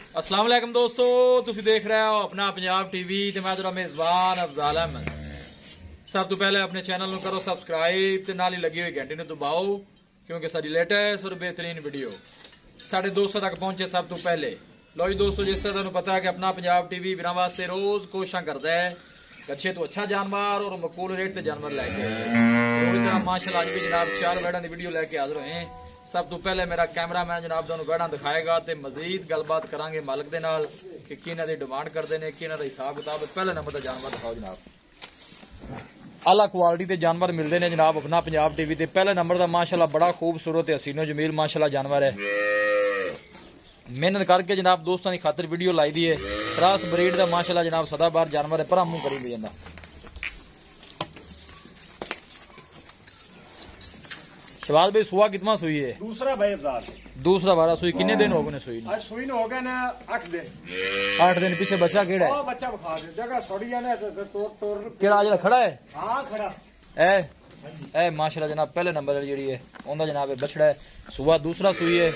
अस्सलाम वालेकुम दोस्तों, तुसी देख रहे हो अपना पंजाब टीवी ते मैं तेरा मेजबान अफजाल अहमद। सब तो पहले अपने चैनल ਨੂੰ करो सब्सक्राइब ते नाल ही लगी हुई घंटी ਨੂੰ दबाओ क्योंकि साडी लेटेस्ट और बेहतरीन वीडियो साढ़े दोस्तों तक पहुंचे सब तो पहले। लो जी दोस्तों, जिस तरह तुहानू पता है कि अपना पंजाब टीवी वीरां वास्ते रोज कोशिशां करदा है अच्छे तो अच्छा जानवर और मकबूल रेट ते जानवर लैके पूरी तरह माशाल्लाह आज भी जनाब 4 वेड़ां दी वीडियो लैके हाजिर होए हैं। सब तो पहले मेरा कैमरामैन जनाब तुहानू वेड़ां दिखाएगा ते मजीद गलबात करांगे मालिक दे नाल कि किन्हां दी डिमांड करदे ने, किन्हां दा हिसाब किताब। पहले नंबर दा जानवर दिखाओ जनाब। आला क्वालिटी के जानवर मिलते हैं जनाब अपना पंजाब टीवी ते। पहले नंबर का माशाल्लाह बड़ा खूबसूरत हसीनो जमील माशाल्लाह जानवर है। मेहनत करके जनाब दोस्तों की खातिर वीडियो लाई दी है। क्रॉस ब्रीड का माशाल्लाह जनाब सदाबार जानवर है। पर मुंह करी भी जाता शवाल भाई सुहा कितना सुई है? दूसरा भाई अफजाल, दूसरा बारह सुई। कितने दिन हो गए सुई? आज सुई हो गए ना 8 दिन। 8 दिन पीछे बच्चा केड़ा है? बच्चा बखा दे जगह सड़ी है ना तोड़ केड़ा आज खड़ा है? हां खड़ा ए माशाल्लाह जनाब पहले नंबर जी है ओंदा जनाब बछड़ा है। सुबह दूसरा सुई है।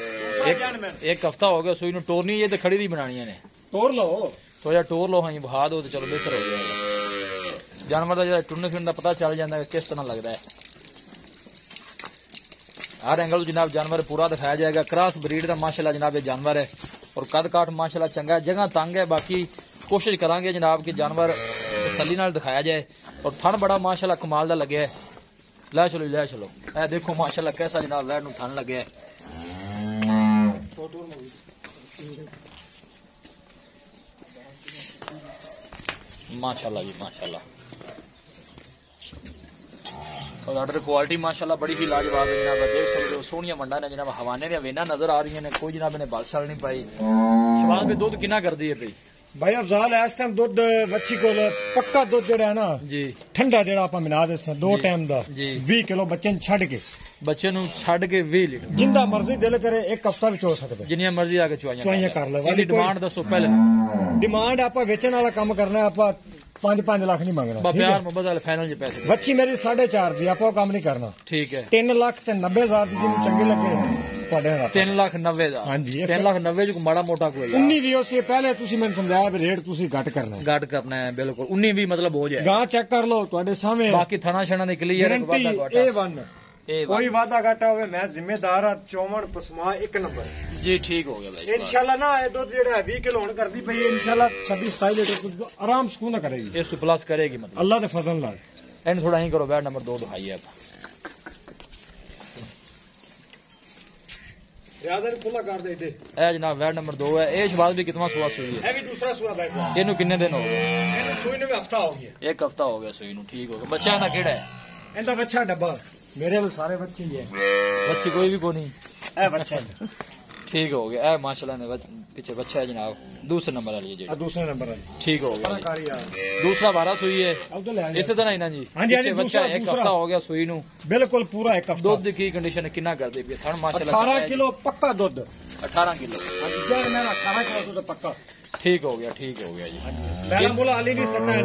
एक हफ्ता हो गया सुई नु टोरनी है ते खड़ी दी बनानी ने। तोड़ लो थोड़ा टोर लो, हाँ बहा दो तो चलो बेहतर हो जाएगा। जानवर का जो टुरने फिरने का पता चल जाता है किस तरह लगता है। हर एंगल जनाब जानवर पूरा दिखाया जाएगा। क्रॉस ब्रीड का माशाल्लाह जनाब ये जानवर है और कद काठ माशाल्लाह चंगा है। जगह तंग है, बाकी कोशिश करांगे जनाब कि जानवर तसल्ली नाल दिखाया जाए। और थन बड़ा माशाल्लाह कमाल दा लगे है। ले चलो ले चलो, ए देखो माशाल्लाह कैसा जनाब वैड नु थन लगे है। माशाल्लाह जी माशाल्लाह। और ऑर्डर क्वालिटी माशाल्लाह बड़ी ही लाजवाब है जनाब। देख सकते हो सोनिया मंडा ने जनाब हवाने ने वेना नजर आ रही है। कोई जनाब ने बादशाह नहीं पाई। शवाल पे दूध कितना कर दी है भाई अफजाल? इस टाइम दुध बच्ची को पक्का दुध जेड़ा है ना जी ठंडा जेड़ा आप मिला दे 2 टाइम दा 20 किलो बच्चे छड़ के बच्चे नु छड़ के 20 लीटर जिंदा मर्जी दिल करे एक हफ्ता भी चो सकते जिन्नी मर्जी आके चुआइयां कर ले। वाली डिमांड दसो पहले। डिमांड आप बेचने वाला काम करना है, आप 5 लाख नहीं मांगना। प्यार मोहब्बत वाले फाइनल जे पैसे। बच्ची मेरी 4.5 दी, आप काम नहीं करना। ठीक है 3,90,000 दी जिन्हें चंगी लगे 3,90,000। हाँ जी 3,90,000 जो माड़ा मोटा कोई 19 भी उससे पहले तुसी मैंने समझाया भी रेट तुसी घट करना है। घट करना है बिल्कुल 19 भी मतलब हो जाए। गां चेक कर लो तुम्हारे सामने। बाकी थाना छना ने क्लियर है। कोई वादा घाटा हो मैं जिम्मेदार हाँ। चौमन पसमा 1 नंबर जी। ठीक हो गया भाई इंशाल्लाह ना। ये दुध जेड़ा 20 किलो होने कर दी भाई इंशाल्लाह 26-27 लीटर कुछ आराम सुकून करेगी। इसको प्लस करेगी मतलब अल्लाह के फजल नाल। इन थोड़ा ही करो बैड नंबर 2 दिखाइए आप। यादर खुला कर दे दे। ए जनाब बैड नंबर 2 है। ए शवाल भी कितना सुआ सुई है? ये भी दूसरा सुआ बैठ। इनु कितने दिन हो गए? इनु सुई ने भी हफ्ता हो गया। 1 हफ्ता हो गया सुई नु। ठीक हो गया। बच्चा ना केड़ा है? इनका बच्चा डब्बा मेरे में सारे बच्चे ही है। बच्ची कोई भी को नहीं ए बच्चा ठीक हो गया। ए माशाल्लाह ने पीछे बच्चा है जनाब दूसरे नंबर वाली जी। दूसरे नंबर वाली ठीक हो गया। दूसरा 12 सुई है इसी तरह ही ना जी। हाँ जी बच्चा 1 हफ्ता हो गया सुई नु बिल्कुल पूरा 1 हफ्ता। दूध की कंडीशन कितना कर दी थन माशाल्लाह 18 किलो पक्का दूध। 18 किलो 18 किलो तो पक्का ठीक हो गया जी। पहले बोला हाली नहीं सकता है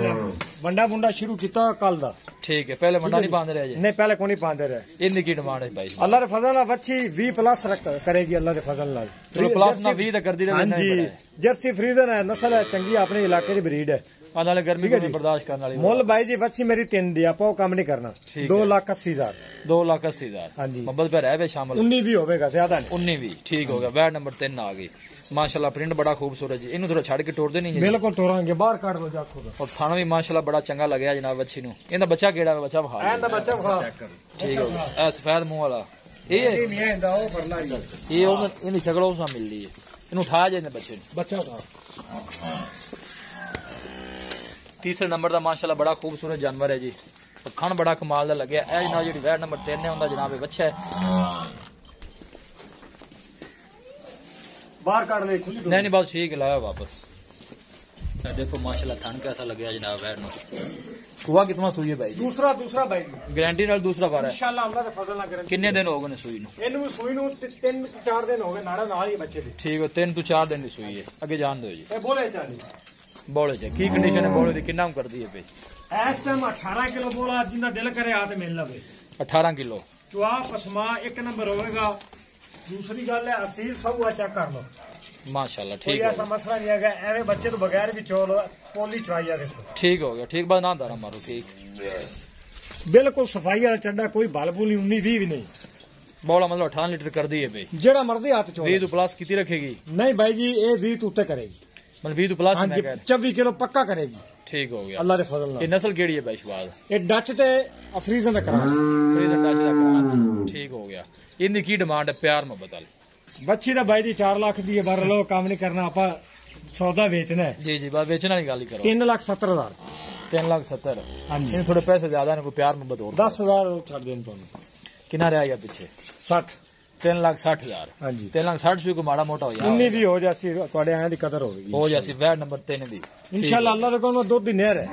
वंडा बुंडा शुरू किया कल दा। ठीक है पहले वंडा नहीं पांदे रहे? नहीं पहले को नहीं पांदे रहे। इनकी की डिमांड है भाई? अल्लाह के फजल नाल बच्ची 20 प्लस करेगी अल्लाह के फजल नाल। चलो प्लस ना 20 कर दी रहे। जर्सी फ्रीजन है, नस्ल है चंगी, अपने इलाके की ब्रीड है। नाले गर्मी को बर्दाश्त करने वाली। मोल भाई जी बच्ची मेरी 3 दी, आप काम नहीं करना। 2,80,000 2,80,000 हाँ जी। मोहब्बत पे रह शामिल 19 भी होगा ज्यादा 19 भी ठीक हो गया। बैड नंबर 3 आ गई माशाल्लाह। प्रिंट बड़ा खूबसूरत जी। इन्हें थोड़ा छड़ के टोर देनी बिल्कुल टोरांगे बाहर काट लो जाखो। और थाना भी माशाल्लाह बड़ा चंगा लगे जनाब बच्ची नु। इनका बच्चा केड़ा है? बच्चा बखा बच्चा ठीक हो गया। सफेद मुंह वाला ये इनकी शक्ल उस मिल रही है। इन उठा जाए बच्चे बच्चा उठा। तीसरे नंबर का माशाल्लाह बड़ा खूबसूरत जानवर है जी। खान बड़ा कमाल का लगे। जनाब जी वैट नंबर 3 है उनका जनाब बच्चा है। बाहर काट ले नहीं बस ठीक लाया वापस। देखो माशाल्लाह थान कैसा लगे जनाब वैट नु। सुबह कितना सुई है भाई? दूसरा भाई गारंटी नाल दूसरा बार है इंशाल्लाह अल्लाह के फजल नाल। कितने दिन हो गए सुई नु? इनु सुई नु 3-4 दिन हो गए नाड़ा नाल ही बच्चे दी। ठीक है 3 to 4 दिन की सुई है। आगे जान दो जी। ए बोले चाली बोले चे की कंडीशन है बोले दी कितना कर दी है भाई? इस टाइम 18 किलो बोला जिंदा दिल करे आ ते मिल लवे। 18 किलो चुआ पसमा 1 नंबर होएगा। दूसरी गल है असील सब चेक कर लो माशाल्लाह कोई ठीक ऐसा मसला नहीं है। एवं बच्चे तो बगैर भी चोल पोली चुआई देखो। ठीक हो गया, ठीक बात ना दारा मारो ठीक। बिल्कुल सफाई वाला चड्डा, कोई बलबुल नहीं, 19-20 भी नहीं। बौला मतलब 18 लीटर कर दी है भाई, जेड़ा मर्जी हाथ चो 20 तो प्लस कितनी रखेगी? नहीं भाई जी, ये 20 तो उत्ते करेगी, मतलब 20 तो प्लस हाँ जी, 24 किलो पक्का करेगी। ठीक हो गया अल्लाह के फजल नाल। ये नस्ल केड़ी है भाई शहबाज? ये डच ते अफरीजन दा क्रास। फ्रीजन डच दा क्रास, ठीक हो गया। इनकी की डिमांड है प्यार मोहब्बत वाली? बच्ची दा भाई जी 4 लाख दी है, बार लो काम नहीं करना, आपा सौदा बेचना है। जी जी, बात बेचने वाली गल ही करो। 3,70,000। 3,70,000। हाँ जी, इन थोड़े पैसे ज्यादा ने, कोई प्यार मोहब्बत और 10,000 छड़ देन तो किना रहा या पीछे 60। 3,60,000। हाँ जी, 3,60,000 को माड़ा मोटा हो जाए, 19 भी हो जासी, ਤੁਹਾਡੇ ਆਇਆਂ ਦੀ कदर होगी हो जासी। वैट नंबर 3 दी इंशाल्लाह। अल्लाह दे कोल दुध दी नहर है।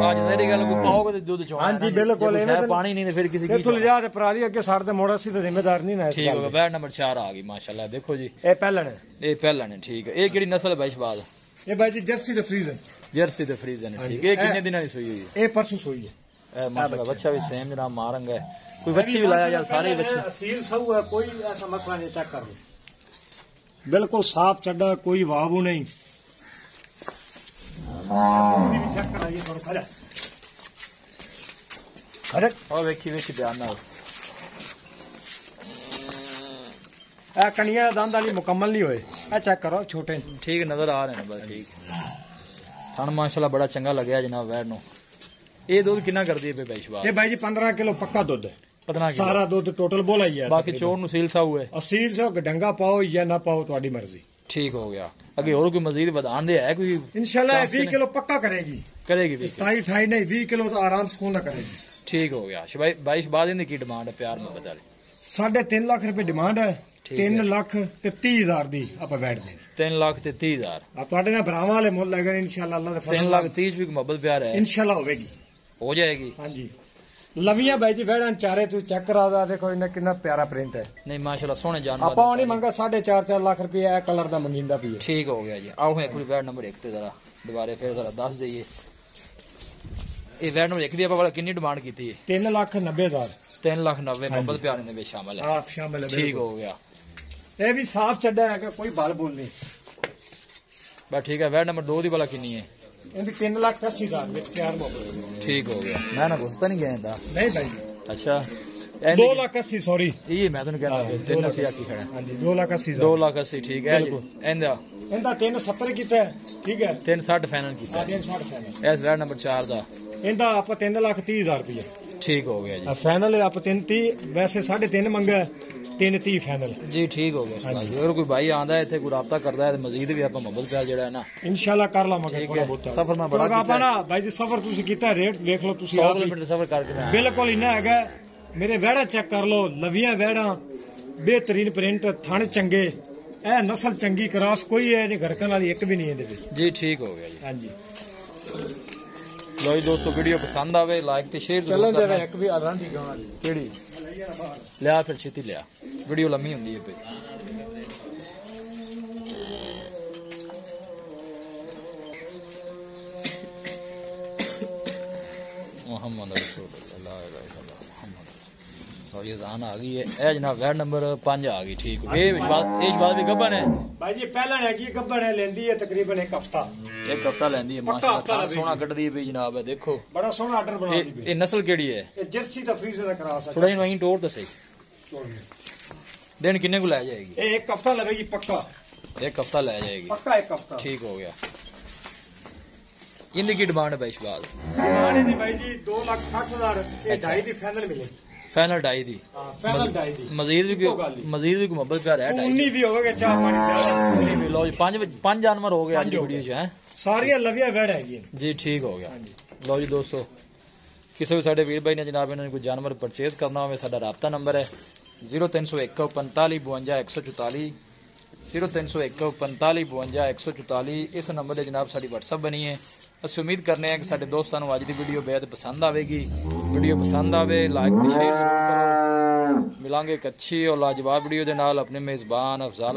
आज मेरी गल को पाओगे तो दूध चोना। हाँ जी बिल्कुल, पानी नहीं तो फिर किसी इथों ले जा ते पराली अगे साड़ ते मोड़ा सी ते जिम्मेदार नहीं ना। ठीक हो गया। वैट नंबर 4 आ गई माशाल्लाह, देखो जी ए पहलन है, ये पहला ने। ठीक है, ये केड़ी नस्ल है भाई शहबाज? ये भाई जी जर्सी ते फ्रीजन। जर्सी ते फ्रीजन है। ठीक है, ये कितने दिनों की सुई हुई है? ए परसों सोई है। माशाल्लाह बच्चा भी सेम जनाब मारंग है, कोई बच्ची भी लाया यार, सारे ही बच्चे असील सब है, कोई ऐसा मसला नहीं। चेक कर लो, बिल्कुल साफ चड्डा, कोई वावू नहीं। चेक कराइए थोड़ा। अरे और वेखी वेखी ध्यान ना ए कनिया दंद वाली मुकम्मल नहीं होए, ए चेक करो छोटे। ठीक नजर आ रहे हैं बस। ठीक थान माशाल्लाह बड़ा चंगा लगे जनाब वैट नो। ये दूध कितना कर दिए भाई शहबाज? ये भाई जी 15 किलो पक्का दूध है। 15 किलो सारा दूध टोटल बोला ही है। बाकी चोर नु सील सा हुए असील जो डंगा पाओ या ना पाओ, तुम्हारी मर्जी। ठीक हो गया। अगे और कोई मजीद बधान दे है कोई? इंशाल्लाह 20 किलो पक्का करेगी। करेगी 27-28 नहीं, 20 किलो तो आराम सुकून ना करेगी। ठीक हो गया। भाई शहबाज इनकी की डिमांड है प्यार में बता रहे? 3.5 लाख रुपए डिमांड है। 3,30,000 दी आप बैठ देंगे। 3,30,000 ਤੁਹਾਡੇ ਨਾਲ ਭਰਾਵਾਂ ਵਾਲੇ ਮੁੱਲ ਲੱਗਣ इंशाल्लाह। अल्लाह दे फजल 3,30,000 भी मोहब्बत प्यार है इंशाल्लाह होगी, हो जाएगी। हाँ जी। लवियां भाई जी बैठा चारे तू चेक करा दा, देखो इन्हें कितना प्यारा प्रिंट है। नहीं माशाल्लाह सोने जानवर आपा नहीं मंगा 4.5 लाख रुपए है कलर दा मंगींदा भी है। ठीक हो गया जी। आओ एक बार बैट नंबर 1 ते जरा दोबारा फिर जरा दस दईए। ये बैट नंबर 1 दी आपा कितनी डिमांड की थी? 3,90,000। 3,90,000 मोहब्बत प्यार ने भी शामिल है। आप शामिल है, ठीक हो गया। ये भी साफ चड्डा है, कोई बाल बोल नहीं। बस ठीक है। बैट नंबर 2 दी वाला कितनी है? इनकी 3,80,000 में प्यार मोहब्बत। ठीक हो गया। मैं ना घुसता नहीं गया था। नहीं भाई अच्छा 2,80,000 सॉरी, ये मैं तो कहता 3,80,000 की खड़ा। हाँ जी 2,80,000। 2,80,000 ठीक है। इंदा 370 कीता है, ठीक है। 360 फाइनल कीता है। 360 फाइनल। इस बैट नंबर 4 दा इंदा आप 3,30,000 रुपये। ठीक हो गया जी। फाइनल आप 330, वैसे 3.5 मंगा, 330 फाइनल जी। ठीक हो गया। अगर कोई भाई आंदा है इतने कोई राब्ता करता है तो मजीद भी आप मोहब्बत प्यार जड़ा है ना इंशाल्लाह कर लावांगे ठीक थोड़ा है। बहुत। सफर में बड़ा आप ना भाई जी सफर तुसी कीता, रेट देख लो तुसी 100 आप ही। किलोमीटर सफर करके मैं आया। बिल्कुल इन्ना हैगा। मेरे वेड़ा चेक कर लो, लवियां वेड़ा, बेहतरीन प्रिंट, थन चंगे, ए नस्ल चंगी, क्रॉस कोई है नहीं, घरकन वाली एक भी नहीं है इहदे जी। ठीक हो गया जी। हाँ जी। लो जी दोस्तों, वीडियो पसंद आवे लाइक ते शेयर चलो जरा एक भी आराम दी गां वाली केड़ी लिया फिर छेती लिया, वीडियो लम्मी हुंदी है भाई। मोहम्मद रसूलुल्लाह मोहम्मद ये जान आ गई है। ए जनाब वैट नंबर 5 आ गई। ठीक है। ये विश्वास भी गब्बन है भाई जी, पहला है कि गब्बन है, लेंदी है तकरीबन एक हफ्ता लेंदी है। माशाल्लाह सोना कट दी है जनाब, है देखो बड़ा सोना ऑर्डर बना दी। ये नस्ल केड़ी है? ये जर्सी दा फ्रीजर दा क्रॉस है। थोड़ा इन वहीं टोर तो सही दिन किन्ने को ले जाएगी? एक हफ्ता लगेगी पक्का, 1 हफ्ता ले जाएगी पक्का 1 हफ्ता। ठीक हो गया। इनकी की डिमांड है भाई शहबाज? नहीं भाई जी 2,60,000 ढाई दी फाइनल मिलेगी। फाइनल 2.5 दी। फाइनल 2.5 दी। मजीद भी मोहब्बत प्यार है। 19 भी होगा, चाह पानी से। लो जी 5 जानवर हो गए आज की वीडियो च है सारियां लविया वेड़ हैगी जी। ठीक हो गया। लो जी दोस्तों, किसी भी साडे वीर भाई ने जनाब इन्होंने कोई जानवर परचेज करना हो, साडा राब्ता नंबर है 0301 45 52 144 0301 45 52 144। इस नंबर से जनाब साडी व्हाट्सएप बनी है। असं उम्मीद करने हैं कि साडे दोस्तों को अज की वीडियो बेहद पसंद आएगी। वीडियो पसंद आवे लाइक ते शेयर जरूर करो। मिलांगे एक अच्छी और लाजवाब वीडियो के नाल अपने मेजबान अफजाल।